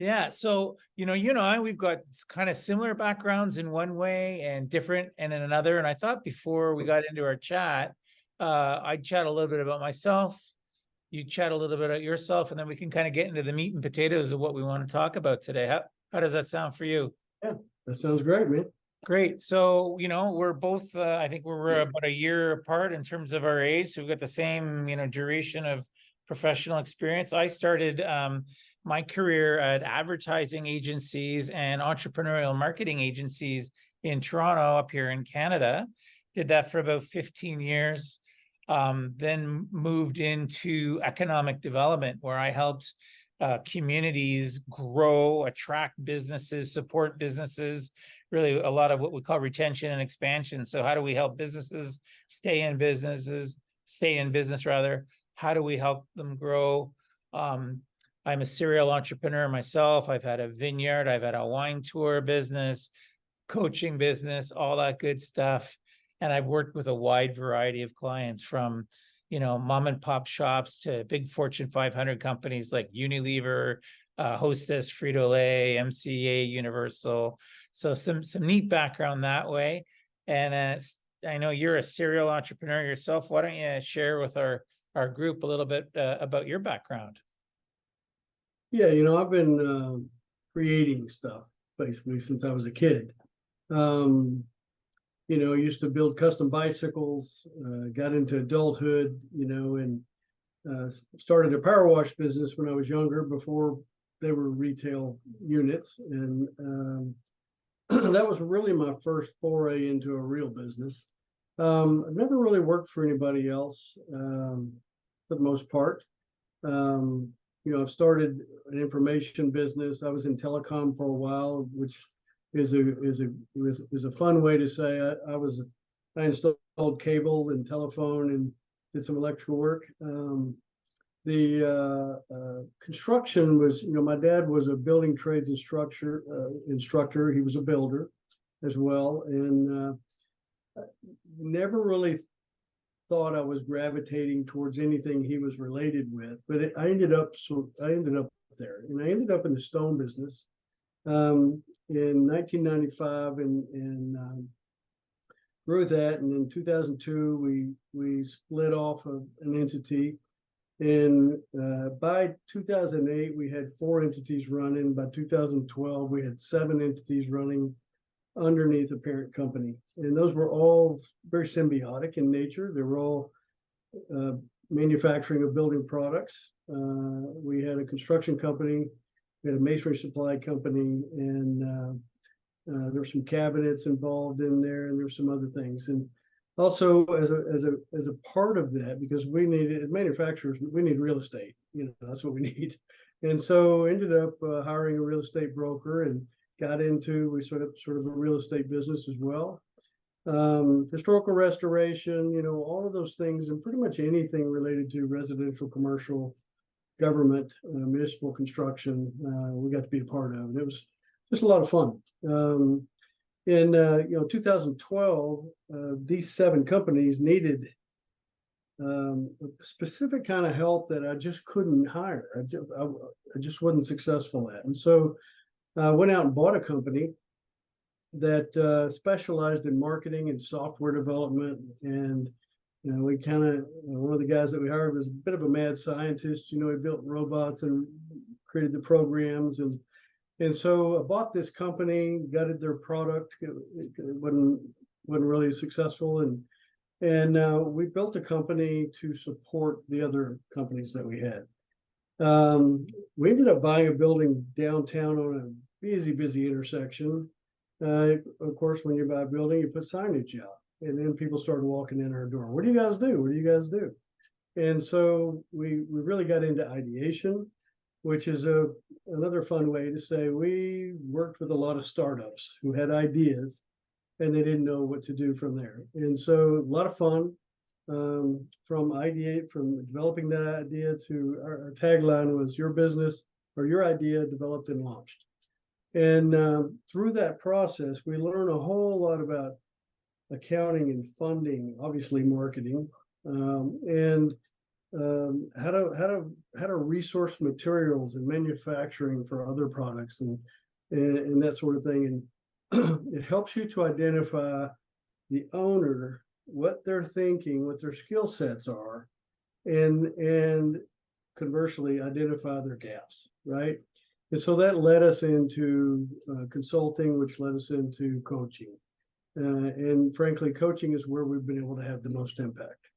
Yeah. So, you and I, we've got kind of similar backgrounds in one way and different and in another. And I thought before we got into our chat, I'd chat a little bit about myself. You chat a little bit about yourself, and then we can kind of get into the meat and potatoes of what we want to talk about today. How does that sound for you? Yeah, that sounds great, man. Great. So, we're both, I think we're about a year apart in terms of our age. So we've got the same, duration of professional experience. I started my career at advertising agencies and entrepreneurial marketing agencies in Toronto, up here in Canada. Did that for about 15 years. Then moved into economic development, where I helped communities grow, attract businesses, support businesses, really a lot of what we call retention and expansion. So how do we help businesses stay in business rather? How do we help them grow? I'm a serial entrepreneur myself. I've had a vineyard, I've had a wine tour business, coaching business, all that good stuff. And I've worked with a wide variety of clients, from mom and pop shops to big Fortune 500 companies like Unilever, Hostess, Frito-Lay, MCA, Universal. So some neat background that way. And I know you're a serial entrepreneur yourself. Why don't you share with our group a little bit about your background? Yeah, I've been creating stuff basically since I was a kid. I used to build custom bicycles, got into adulthood, and started a power wash business when I was younger before they were retail units. And that was really my first foray into a real business. I've never really worked for anybody else for the most part. I've started an information business. I was in telecom for a while, which is a fun way to say I installed cable and telephone and did some electrical work. The construction was, my dad was a building trades instructor. He was a builder as well, and never really thought I was gravitating towards anything he was related with. But I ended up there, and I ended up in the stone business in 1995, and grew that. And in 2002, we split off of an entity. And by 2008, we had 4 entities running. By 2012, we had 7 entities running underneath a parent company. And those were all very symbiotic in nature. They were all manufacturing of building products. We had a construction company, we had a masonry supply company, and there were some cabinets involved in there, and there were some other things. And also, as a part of that, because we needed, as manufacturers, we need real estate. That's what we need. And so ended up hiring a real estate broker, and we sort of a real estate business as well. Historical restoration, all of those things, and pretty much anything related to residential, commercial, government, municipal construction, we got to be a part of. And it was just a lot of fun. In 2012, these 7 companies needed a specific kind of help that I just couldn't hire. I just wasn't successful at. And so I went out and bought a company that specialized in marketing and software development. And we kind of, one of the guys that we hired was a bit of a mad scientist. He built robots and created the programs. And so I bought this company, gutted their product. It wasn't really successful. And we built a company to support the other companies that we had. We ended up buying a building downtown on a busy intersection. Of course, when you buy a building, you put signage out, and then people started walking in our door. What do you guys do? What do you guys do? And so we really got into ideation, which is another fun way to say we worked with a lot of startups who had ideas and they didn't know what to do from there. And so a lot of fun from developing that idea to our tagline was your business or your idea developed and launched. And through that process, we learn a whole lot about accounting and funding, obviously marketing, and how to resource materials and manufacturing for other products and that sort of thing. And it helps you to identify the owner, what they're thinking, what their skill sets are, and conversely identify their gaps, right? And so that led us into consulting, which led us into coaching. And frankly, coaching is where we've been able to have the most impact.